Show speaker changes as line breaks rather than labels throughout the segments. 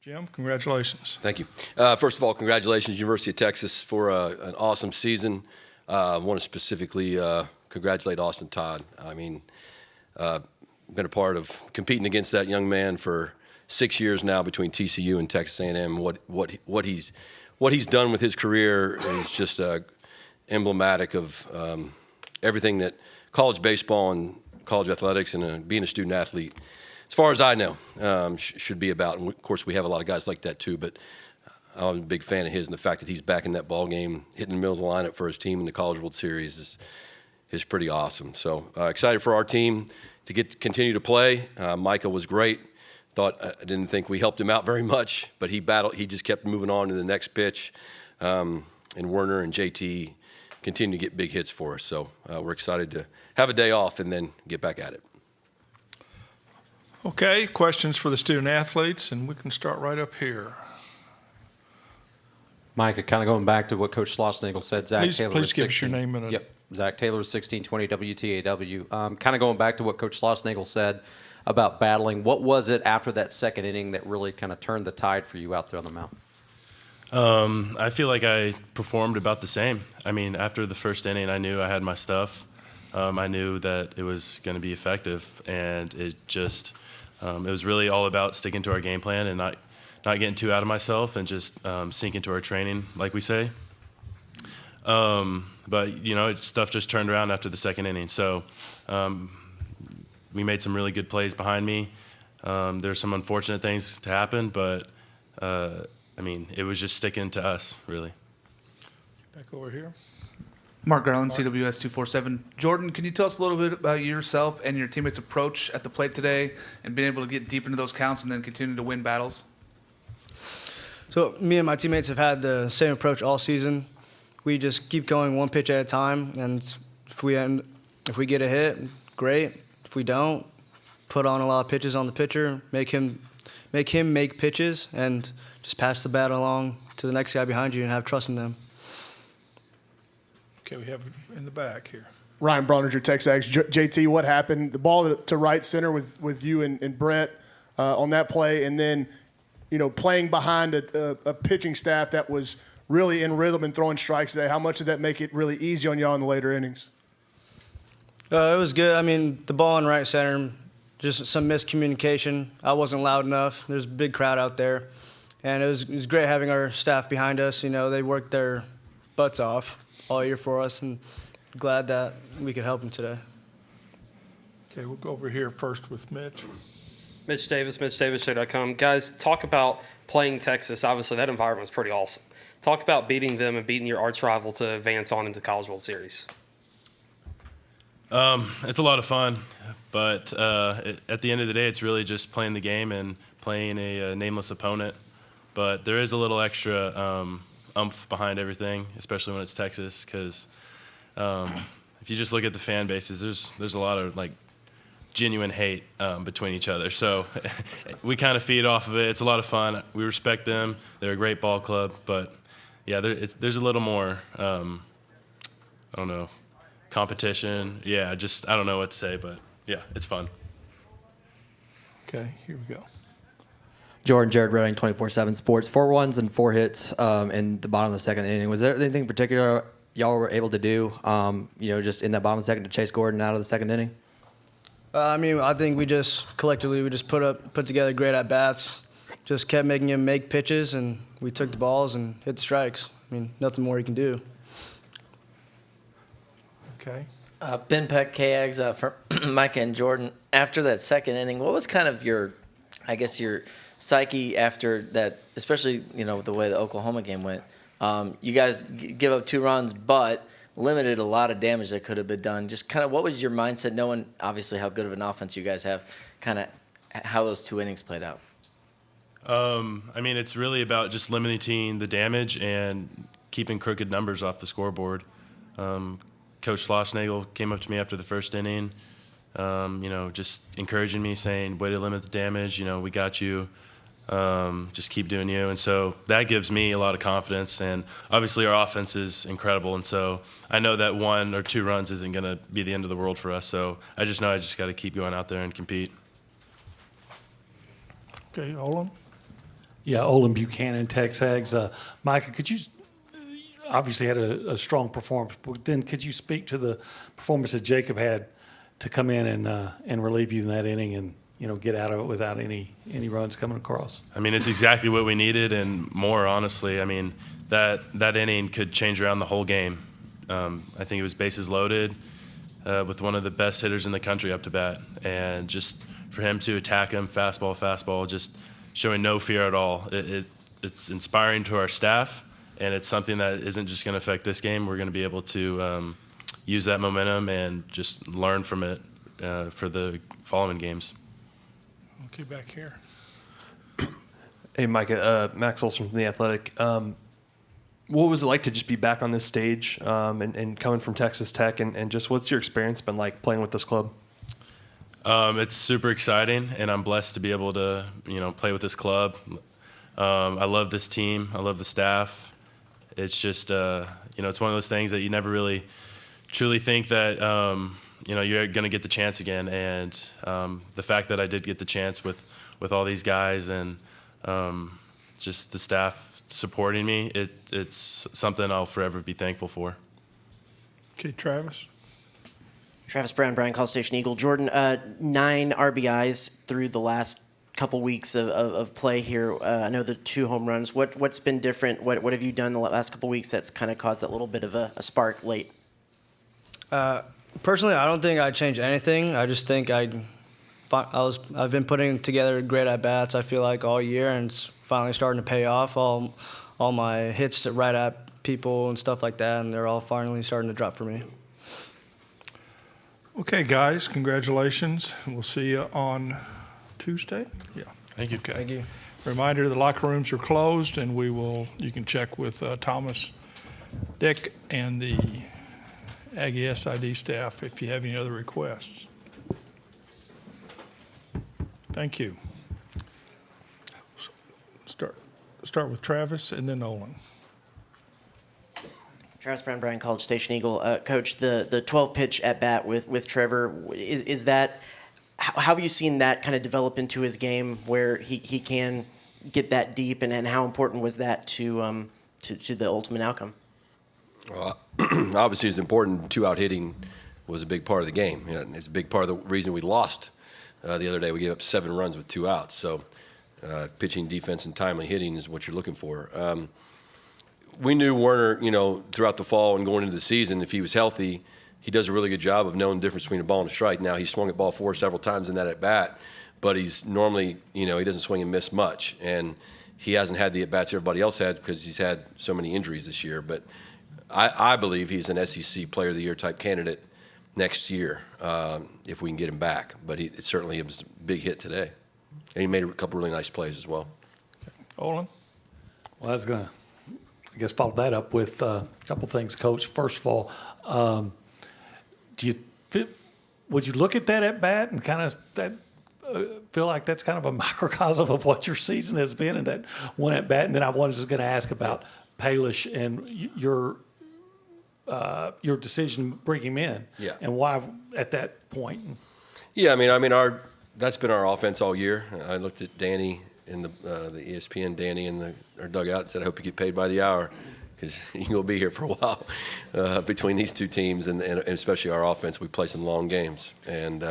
Jim, congratulations.
Thank you. First of all, congratulations, University of Texas, for an awesome season. I want to specifically congratulate Austin Todd. I mean, been a part of competing against that young man for 6 years now between TCU and Texas A&M. What he's done with his career is just emblematic of everything that college baseball and college athletics and being a student athlete, as far as I know, should be about. And of course, we have a lot of guys like that too, but I'm a big fan of his, and the fact that he's back in that ball game, hitting the middle of the lineup for his team in the College World Series is pretty awesome. So excited for our team to continue to play. Micah was great. I didn't think we helped him out very much, but he just kept moving on to the next pitch. And Werner and JT continue to get big hits for us. So we're excited to have a day off and then get back at it.
Okay, questions for the student athletes, and we can start right up here.
Micah, kind of going back to what Coach Schlossnagle said, Zach Taylor.
Please give us your name and
Yep, Zach Taylor, 1620 WTAW. Kind of going back to what Coach Schlossnagle said about battling. What was it after that second inning that really kind of turned the tide for you out there on the mound?
I feel like I performed about the same. I mean, after the first inning, I knew I had my stuff. I knew that it was going to be effective, and it was really all about sticking to our game plan and not getting too out of myself and just sink into our training, like we say. But, stuff just turned around after the second inning. So we made some really good plays behind me. There's some unfortunate things to happen, but, it was just sticking to us, really.
back over here.
Mark Garland, CWS 247. Jordan, can you tell us a little bit about yourself and your teammates' approach at the plate today and being able to get deep into those counts and then continue to win battles?
So me and my teammates have had the same approach all season. We just keep going one pitch at a time, and if we get a hit, great. If we don't, put on a lot of pitches on the pitcher, make him make pitches, and just pass the bat along to the next guy behind you and have trust in them.
Okay, we have in the back here.
Ryan Bronninger, Texas Aggies. JT, what happened? The ball to right center with you and Brett on that play, and then playing behind a pitching staff that was really in rhythm and throwing strikes today. How much did that make it really easy on y'all in the later innings?
It was good. I mean, the ball in right center, just some miscommunication. I wasn't loud enough. There's a big crowd out there, and it was great having our staff behind us. They worked their butts off all year for us, and glad that we could help them today.
Okay, we'll go over here first with Mitch.
Mitch Davis, MitchDavis.com. Guys, talk about playing Texas. Obviously, that environment was pretty awesome. Talk about beating them and beating your arch rival to advance on into College World Series.
It's a lot of fun, but at the end of the day, it's really just playing the game and playing a nameless opponent. But there is a little extra umph behind everything, especially when it's Texas, because if you just look at the fan bases, there's a lot of genuine hate between each other. So we kind of feed off of it. It's a lot of fun. We respect them. They're a great ball club, but yeah, there's a little more competition. Yeah, I don't know what to say, but yeah, it's fun.
Okay, here we go.
Jared Redding, 24/7 Sports. 4 runs and 4 hits in the bottom of the second inning. Was there anything particular y'all were able to do, just in that bottom of the second to chase Gordon out of the second inning?
I think we just collectively put together great at bats. Just kept making him make pitches, and we took the balls and hit the strikes. Nothing more he can do.
Okay.
Ben Peck, KAGS, for Micah and Jordan. After that second inning, what was kind of your psyche after that, especially, the way the Oklahoma game went? You guys give up 2 runs, but limited a lot of damage that could have been done. Just kind of what was your mindset, knowing obviously how good of an offense you guys have, kind of how those 2 innings played out?
It's really about just limiting the damage and keeping crooked numbers off the scoreboard. Coach Schlossnagle came up to me after the first inning, just encouraging me, saying, way to limit the damage, we got you, just keep doing you. And so that gives me a lot of confidence, and obviously our offense is incredible, and so I know that 1 or 2 runs isn't going to be the end of the world for us, so I just know I just got to keep going out there and compete.
Okay, Olin.
Yeah, Olin Buchanan, Texas. Micah, could you obviously had a strong performance, but then could you speak to the performance that Jacob had to come in and relieve you in that inning and get out of it without any runs coming across?
I mean, it's exactly what we needed and more, honestly. I mean, that inning could change around the whole game. I think it was bases loaded with one of the best hitters in the country up to bat, and just for him to attack him, fastball, just showing no fear at all. It's inspiring to our staff, and it's something that isn't just going to affect this game. We're going to be able to use that momentum and just learn from it for the following games.
Okay, back here.
Hey, Micah, Max Olson from The Athletic. What was it like to just be back on this stage and coming from Texas Tech, and just what's your experience been like playing with this club?
It's super exciting, and I'm blessed to be able to, play with this club. I love this team. I love the staff. It's just, it's one of those things that you never really truly think that, you're going to get the chance again. And the fact that I did get the chance with all these guys and just the staff supporting me, it's something I'll forever be thankful for.
Okay, Travis.
Travis Brown, Bryan College Station Eagle. Jordan, 9 RBIs through the last couple weeks of play here. I know the 2 home runs. What's been different? What have you done the last couple weeks that's kind of caused that little bit of a spark late?
Personally, I don't think I'd change anything. I just think I've been putting together great at bats. I feel like all year, and it's finally starting to pay off. All my hits right at people and stuff like that, and they're all finally starting to drop for me.
Okay, guys, congratulations. We'll see you on Tuesday. Yeah.
Thank you.
Okay.
Thank you.
Reminder: the locker rooms are closed, and you can check with Thomas, Dick, and the Aggie SID staff if you have any other requests. Thank you. Start with Travis and then Olin.
Travis Brown, Bryan College Station Eagle. Coach, the 12-pitch at bat with Trevor, is that how have you seen that kind of develop into his game where he can get that deep, and how important was that to the ultimate outcome?
Well, obviously, it's important. 2-out hitting was a big part of the game. It's a big part of the reason we lost the other day. We gave up 7 runs with 2 outs. So pitching, defense, and timely hitting is what you're looking for. We knew Werner, throughout the fall and going into the season, if he was healthy, he does a really good job of knowing the difference between a ball and a strike. Now, he swung at ball 4 several times in that at-bat, but he's normally, he doesn't swing and miss much. And he hasn't had the at-bats everybody else had because he's had so many injuries this year. But I believe he's an SEC Player of the Year type candidate next year if we can get him back. But it certainly was a big hit today. And he made a couple really nice plays as well.
Olin?
Well, I was going to, I guess, follow that up with a couple things, Coach. First of all, would you look at that at bat and kind of feel like that's kind of a microcosm of what your season has been in that one at bat? And then I was just going to ask about Palisch and your decision to bring him in, and why at that point.
Yeah, I mean, that's been our offense all year. I looked at Danny in the ESPN Danny in our dugout and said, I hope you get paid by the hour because you're going to be here for a while between these two teams and especially our offense. We play some long games. And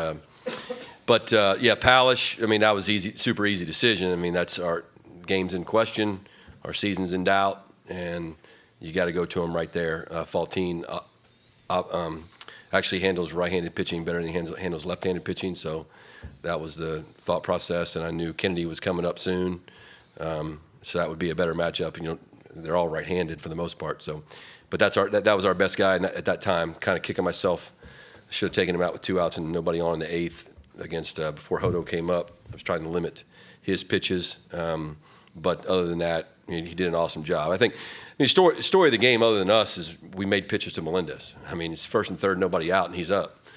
Palisch, that was easy, super easy decision. That's our game's in question, our season's in doubt, and you got to go to him right there. Faltine actually handles right-handed pitching better than he handles left-handed pitching, so that was the thought process. And I knew Kennedy was coming up soon, so that would be a better matchup. They're all right-handed for the most part. So, but that was our best guy at that time. Kind of kicking myself. I should have taken him out with 2 outs and nobody on in the 8th against before Hodo came up. I was trying to limit his pitches, but other than that, he did an awesome job. I think the story of the game, other than us, is we made pitches to Melendez. It's first and third, nobody out, and he's up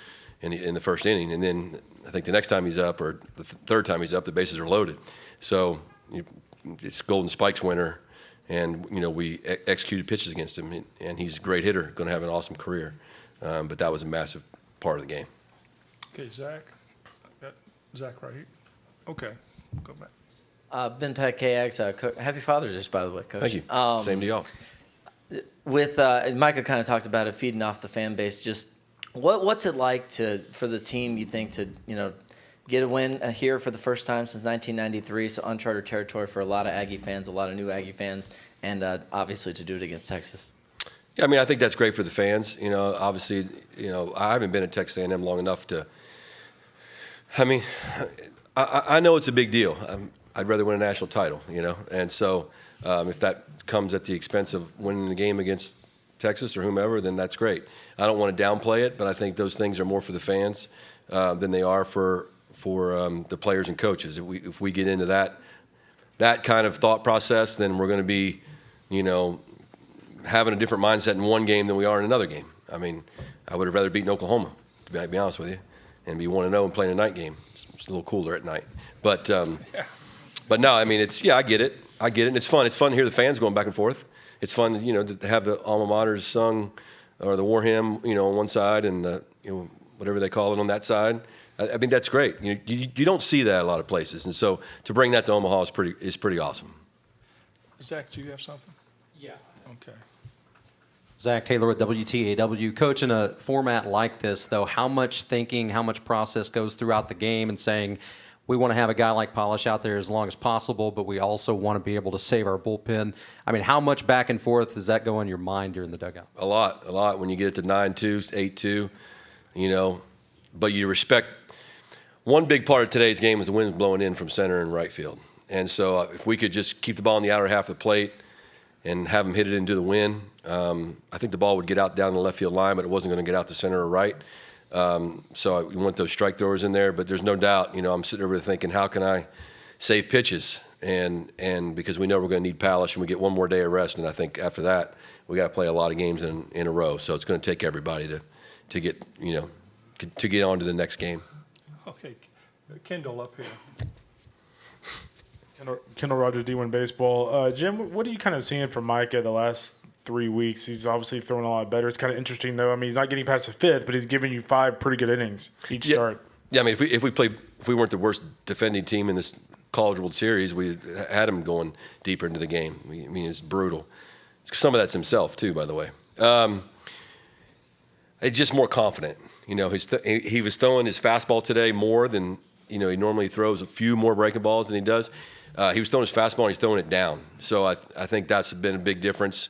in the first inning. And then I think the next time he's up, or the third time he's up, the bases are loaded. So it's Golden Spikes winner, and we executed pitches against him, and he's a great hitter, going to have an awesome career. But that was a massive part of the game.
Okay, Zach. Got Zach right here. Okay, go back.
Ben Peck, KX. Happy Father's Day, by the way, Coach.
Thank you. Same to y'all.
With Micah kind of talked about it, feeding off the fan base. Just what's it like for the team? You think to get a win here for the first time since 1993, so uncharted territory for a lot of Aggie fans, a lot of new Aggie fans, and obviously to do it against Texas.
Yeah, I mean, I think that's great for the fans. Obviously, I haven't been at Texas A&M long enough to. I mean, I know it's a big deal. I'd rather win a national title, and so if that comes at the expense of winning the game against Texas or whomever, then that's great. I don't want to downplay it, but I think those things are more for the fans than they are for the players and coaches. If we get into that kind of thought process, then we're going to be, having a different mindset in one game than we are in another game. I mean, I would have rather beaten Oklahoma, to be honest with you, and be 1-0 and playing a night game. It's a little cooler at night. But no, I mean, I get it. And it's fun. It's fun to hear the fans going back and forth. It's fun, to have the alma maters sung or the war hymn, on one side and the, whatever they call it on that side. I mean, that's great. You don't see that a lot of places. And so to bring that to Omaha is pretty awesome.
Zach, do you have something?
Yeah.
Okay.
Zach Taylor with WTAW. Coach, in a format like this, though, how much thinking, how much process goes throughout the game and saying, we want to have a guy like Palisch out there as long as possible, but we also want to be able to save our bullpen. I mean, how much back and forth does that go in your mind during the dugout?
A lot. When you get it to 9-2, 8-2, but you respect. One big part of today's game was the wind blowing in from center and right field. And so if we could just keep the ball in the outer half of the plate and have them hit it into the wind, I think the ball would get out down the left field line, but it wasn't going to get out to center or right. So we want those strike throwers in there, but there's no doubt, I'm sitting over there thinking, how can I save pitches? And because we know we're going to need Palisch, and we get one more day of rest, and I think after that we got to play a lot of games in a row. So it's going to take everybody to get to get on to the next game.
Okay, Kendall up here.
Kendall Rogers, D1 Baseball. Jim, what are you kind of seeing from Micah the last 3 weeks? He's obviously throwing a lot better. It's kind of interesting, though. I mean, he's not getting past the fifth, but he's giving you 5 pretty good innings each start.
Yeah, I mean, if we weren't the worst defending team in this College World Series, we had him going deeper into the game. I mean, it's brutal. Some of that's himself too, by the way. It's just more confident. He was throwing his fastball today more than he normally throws. A few more breaking balls than he does. He was throwing his fastball and he's throwing it down. So I think that's been a big difference.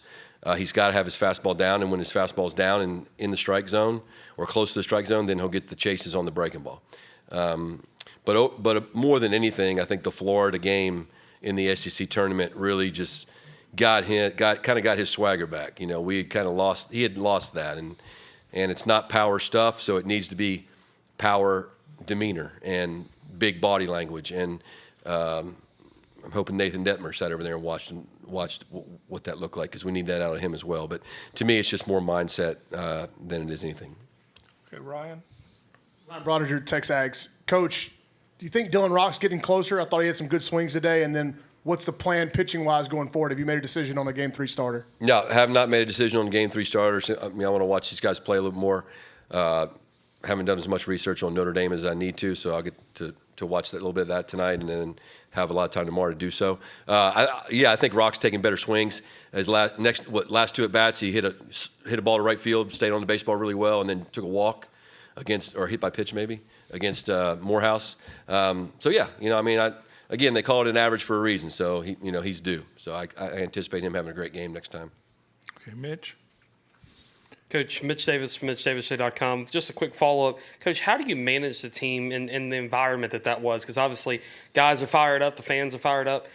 He's got to have his fastball down, and when his fastball's down and in the strike zone or close to the strike zone, then he'll get the chases on the breaking ball. But more than anything, I think the Florida game in the SEC tournament really just got his swagger back. We had kind of lost. He had lost that, and it's not power stuff, so it needs to be power demeanor and big body language. And I'm hoping Nathan Detmer sat over there and watched what that looked like, because we need that out of him as well. But to me, it's just more mindset than it is anything.
Okay, Ryan.
Ryan Brodinger, Texas Ags. Coach, do you think Dylan Rock's getting closer? I thought he had some good swings today. And then what's the plan pitching-wise going forward? Have you made a decision on a Game 3 starter?
No, I have not made a decision on Game 3 starters. I mean, I want to watch these guys play a little more. Haven't done as much research on Notre Dame as I need to, so I'll get to watch that, a little bit of that tonight, and then have a lot of time tomorrow to do so. I think Rock's taking better swings. His last 2 at bats, he hit a ball to right field, stayed on the baseball really well, and then took a walk or hit by pitch maybe against Morehouse. Again, they call it an average for a reason. So he's due. So I anticipate him having a great game next time.
Okay, Mitch.
Coach, Mitch Davis from MitchDavisShow.com. Just a quick follow-up. Coach, how do you manage the team in the environment that was? Because obviously guys are fired up, the fans are fired up.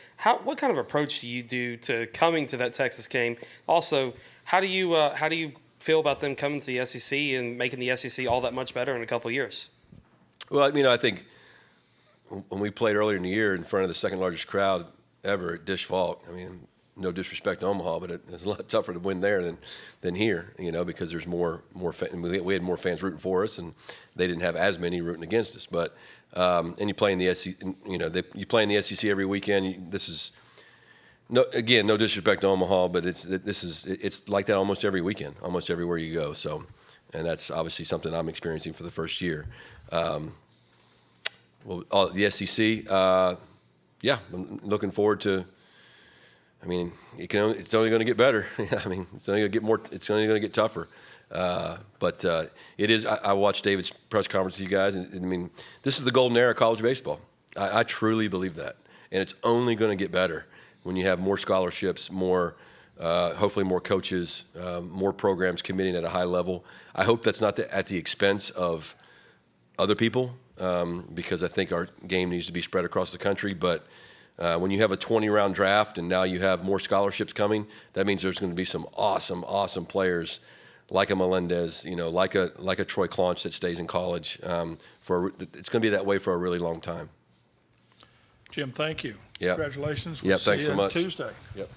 What kind of approach do you do to coming to that Texas game? Also, how do you feel about them coming to the SEC and making the SEC all that much better in a couple of years?
Well, I think when we played earlier in the year in front of the second largest crowd ever at Dish Falk, no disrespect to Omaha, but it's a lot tougher to win there than here, because there's more we had more fans rooting for us, and they didn't have as many rooting against us. But and you play in the SEC, you play in the SEC every weekend. This is no disrespect to Omaha, but it's like that almost every weekend, almost everywhere you go. So, and that's obviously something I'm experiencing for the first year. The SEC. yeah, I'm looking forward to. I mean, it's only going to get better. I mean, it's only going to get more. It's only going to get tougher. But it is. I watched David's press conference with you guys, and I mean, this is the golden era of college baseball. I truly believe that, and it's only going to get better when you have more scholarships, more, hopefully more coaches, more programs committing at a high level. I hope that's not at the expense of other people, because I think our game needs to be spread across the country. But when you have a 20-round draft and now you have more scholarships coming, that means there's going to be some awesome players like a Melendez, like a Troy Claunch that stays in college. It's going to be that way for a really long time.
Jim, thank you.
Yeah.
Congratulations.
Yeah, thanks so much.
Tuesday.
Yep.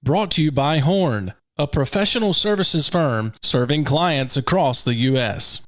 Brought to you by Horn, a professional services firm serving clients across the U.S.